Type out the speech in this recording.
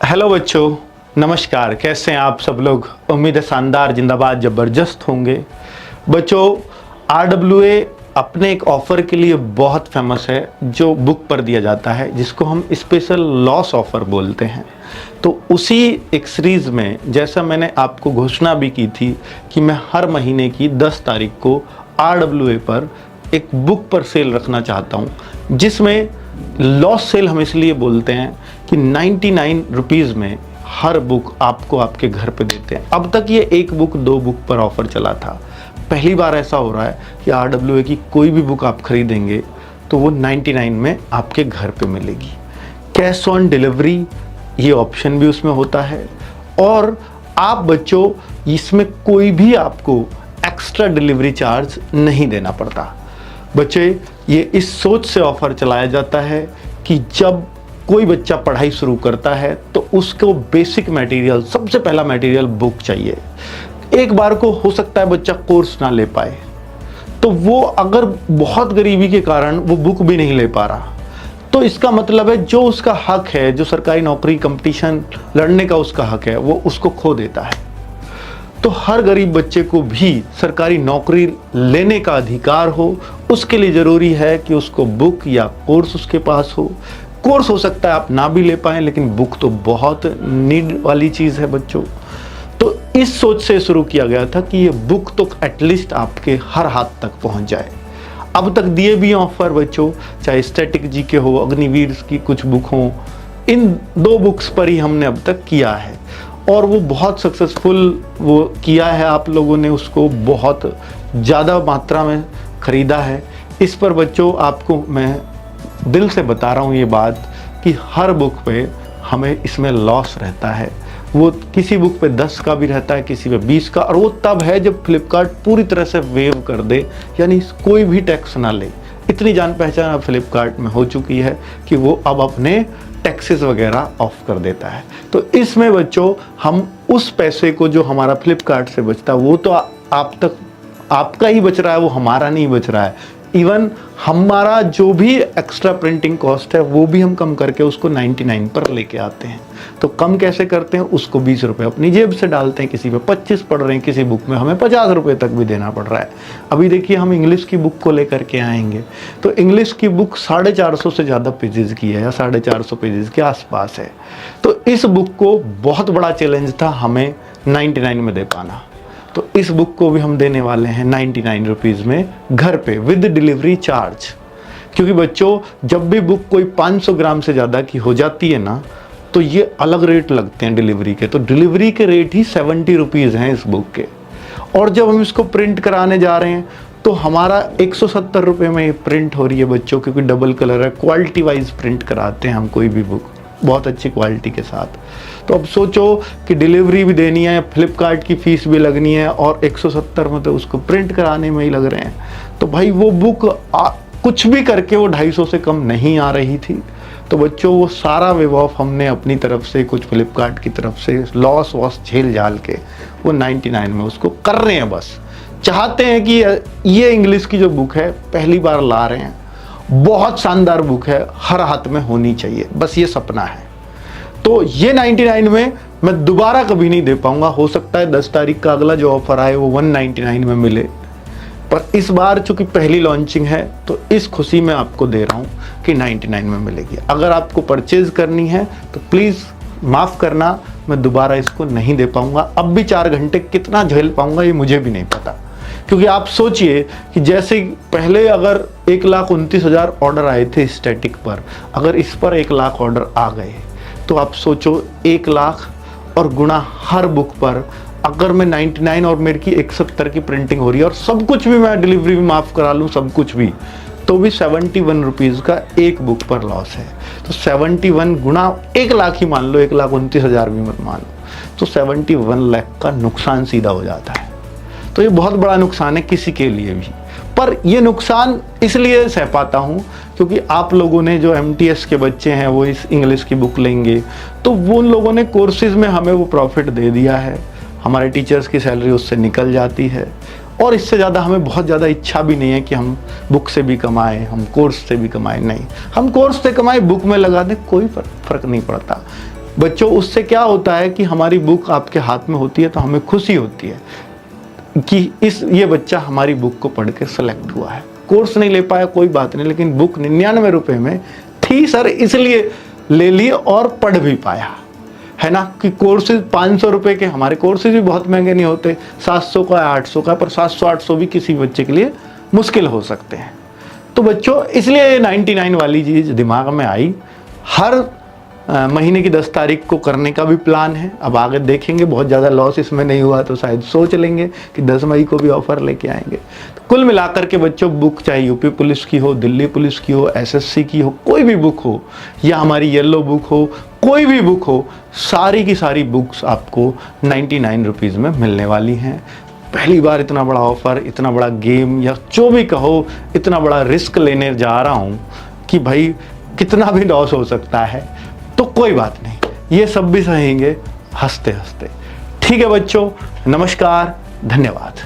Hello बच्चों, नमस्कार। कैसे हैं आप सब लोग? उम्मीद है शानदार, जिंदाबाद, ज़बरदस्त होंगे। बच्चों, RWA अपने एक ऑफ़र के लिए बहुत फेमस है जो बुक पर दिया जाता है, जिसको हम स्पेशल लॉस ऑफ़र बोलते हैं। तो उसी एक सीरीज़ में जैसा मैंने आपको घोषणा भी की थी कि मैं हर महीने की 10 तारीख को RWA पर एक बुक पर सेल रखना चाहता हूँ, जिसमें लॉस सेल हम इसलिए बोलते हैं कि 99 रुपीज़ में हर बुक आपको आपके घर पे देते हैं। अब तक ये एक बुक 2 बुक पर ऑफ़र चला था। पहली बार ऐसा हो रहा है कि RWA की कोई भी बुक आप खरीदेंगे तो वो 99 में आपके घर पे मिलेगी। कैश ऑन डिलीवरी ये ऑप्शन भी उसमें होता है, और आप बच्चों इसमें कोई भी आपको एक्स्ट्रा डिलीवरी चार्ज नहीं देना पड़ता। बच्चे, ये इस सोच से ऑफ़र चलाया जाता है कि जब कोई बच्चा पढ़ाई शुरू करता है तो उसको बेसिक मटेरियल, सबसे पहला मटेरियल बुक चाहिए। एक बार को हो सकता है बच्चा कोर्स ना ले पाए, तो वो अगर बहुत गरीबी के कारण वो बुक भी नहीं ले पा रहा, तो इसका मतलब है जो उसका हक है, जो सरकारी नौकरी कंपटीशन लड़ने का उसका हक है, वो उसको खो देता है। तो हर गरीब बच्चे को भी सरकारी नौकरी लेने का अधिकार हो, उसके लिए ज़रूरी है कि उसको बुक या कोर्स उसके पास हो। कोर्स हो सकता है आप ना भी ले पाएँ, लेकिन बुक तो बहुत नीड वाली चीज़ है बच्चों। तो इस सोच से शुरू किया गया था कि ये बुक तो एटलीस्ट आपके हर हाथ तक पहुंच जाए। अब तक दिए भी ऑफ़र बच्चों, चाहे स्टैटिक जीके हो, अग्निवीर की कुछ बुक हो, इन 2 बुक्स पर ही हमने अब तक किया है, और वो बहुत सक्सेसफुल वो किया है। आप लोगों ने उसको बहुत ज़्यादा मात्रा में ख़रीदा है। इस पर बच्चों आपको मैं दिल से बता रहा हूँ ये बात कि हर बुक पे हमें इसमें लॉस रहता है। वो किसी बुक पे 10 का भी रहता है, किसी पे 20 का, और वो तब है जब फ्लिपकार्ट पूरी तरह से वेव कर दे, यानी कोई भी टैक्स ना ले। इतनी जान पहचान अब फ्लिपकार्ट में हो चुकी है कि वो अब अपने टैक्सेस वगैरह ऑफ कर देता है। तो इसमें बच्चों हम उस पैसे को जो हमारा फ्लिपकार्ट से बचता है, वो तो आप तक आपका ही बच रहा है, वो हमारा नहीं बच रहा है। इवन हमारा जो भी एक्स्ट्रा प्रिंटिंग कॉस्ट है वो भी हम कम करके उसको 99 पर लेके आते हैं। तो कम कैसे करते हैं? उसको 20 रुपये अपनी जेब से डालते हैं। किसी पे 25 पड़ रहे हैं, किसी बुक में हमें 50 रुपये तक भी देना पड़ रहा है। अभी देखिए, हम इंग्लिश की बुक को लेकर के आएंगे तो इंग्लिश की बुक 450 से ज़्यादा पेजेस की है, या 450 पेजेस के आसपास है। तो इस बुक को बहुत बड़ा चैलेंज था हमें 99 में दे पाना। तो इस बुक को भी हम देने वाले हैं 99 रुपीज़ में घर पे विद डिलीवरी चार्ज। क्योंकि बच्चों, जब भी बुक कोई 500 ग्राम से ज़्यादा की हो जाती है ना, तो ये अलग रेट लगते हैं डिलीवरी के। तो डिलीवरी के रेट ही 70 रुपीज़ हैं इस बुक के। और जब हम इसको प्रिंट कराने जा रहे हैं तो हमारा 170 रुपये में ये प्रिंट हो रही है बच्चों, क्योंकि डबल कलर है। क्वालिटी वाइज प्रिंट कराते हैं हम कोई भी बुक बहुत अच्छी क्वालिटी के साथ। तो अब सोचो कि डिलीवरी भी देनी है, फ्लिपकार्ट की फ़ीस भी लगनी है, और 170 में तो उसको प्रिंट कराने में ही लग रहे हैं। तो भाई वो बुक कुछ भी करके वो 250 से कम नहीं आ रही थी। तो बच्चों, वो सारा वेव ऑफ हमने अपनी तरफ से, कुछ फ्लिपकार्ट की तरफ से लॉस वॉस झेल झाल के वो 99 में उसको कर रहे हैं। बस चाहते हैं कि ये इंग्लिश की जो बुक है पहली बार ला रहे हैं, बहुत शानदार बुक है, हर हाथ में होनी चाहिए, बस ये सपना है। तो ये 99 में मैं दोबारा कभी नहीं दे पाऊंगा। हो सकता है 10 तारीख का अगला जो ऑफर आए वो 199 में मिले, पर इस बार चूंकि पहली लॉन्चिंग है तो इस खुशी में आपको दे रहा हूँ कि 99 में मिलेगी। अगर आपको परचेज करनी है तो प्लीज़ माफ़ करना, मैं दोबारा इसको नहीं दे पाऊंगा। अब भी 4 घंटे कितना झेल पाऊंगा ये मुझे भी नहीं पता। क्योंकि आप सोचिए कि जैसे पहले अगर 1,29,000 ऑर्डर आए थे स्टैटिक पर, अगर इस पर 1 लाख ऑर्डर आ गए तो आप सोचो 1 लाख और गुणा हर बुक पर, अगर मैं 99 और मेरे की 170 की प्रिंटिंग हो रही है और सब कुछ भी मैं डिलीवरी भी माफ़ करा लूँ, सब कुछ भी, तो भी 71 रुपीज़ का एक बुक पर लॉस है। तो 71 गुणा 1 लाख ही मान लो, 1,29,000 भी मत मान लो, तो 71 लाख का नुकसान सीधा हो जाता है। तो ये बहुत बड़ा नुकसान है किसी के लिए भी। पर ये नुकसान इसलिए सह पाता हूँ क्योंकि आप लोगों ने, जो MTS के बच्चे हैं वो इस इंग्लिश की बुक लेंगे, तो वो उन लोगों ने कोर्सेज़ में हमें वो प्रॉफिट दे दिया है। हमारे टीचर्स की सैलरी उससे निकल जाती है, और इससे ज़्यादा हमें बहुत ज़्यादा इच्छा भी नहीं है कि हम बुक से भी कमाएं, हम कोर्स से भी कमाएं। नहीं, हम कोर्स से कमाएं, बुक में लगा दें, कोई फ़र्क नहीं पड़ता। बच्चों उससे क्या होता है कि हमारी बुक आपके हाथ में होती है तो हमें खुशी होती है कि ये बच्चा हमारी बुक को पढ़ के सेलेक्ट हुआ है। कोर्स नहीं ले पाया कोई बात नहीं, लेकिन बुक 99 रुपए में थी सर, इसलिए ले लिए और पढ़ भी पाया, है ना। कि कोर्सेज 500 रुपए के, हमारे कोर्सेज भी बहुत महंगे नहीं होते, 700 का 800 का, पर 700-800 भी किसी बच्चे के लिए मुश्किल हो सकते हैं। तो बच्चों इसलिए 99 वाली चीज़ दिमाग में आई। हर महीने की 10 तारीख को करने का भी प्लान है। अब आगे देखेंगे, बहुत ज़्यादा लॉस इसमें नहीं हुआ तो शायद सोच लेंगे कि 10 मई को भी ऑफर लेके आएंगे। तो कुल मिलाकर के बच्चों बुक चाहे यूपी पुलिस की हो, दिल्ली पुलिस की हो, एसएससी की हो, कोई भी बुक हो, या हमारी येलो बुक हो, कोई भी बुक हो, सारी की सारी बुक्स आपको 99 रुपीज़ में मिलने वाली हैं। पहली बार इतना बड़ा ऑफर, इतना बड़ा गेम, या जो भी कहो, इतना बड़ा रिस्क लेने जा रहा हूँ कि भाई कितना भी लॉस हो सकता है, तो कोई बात नहीं, ये सब भी सहेंगे हंसते हंसते। ठीक है बच्चों, नमस्कार, धन्यवाद।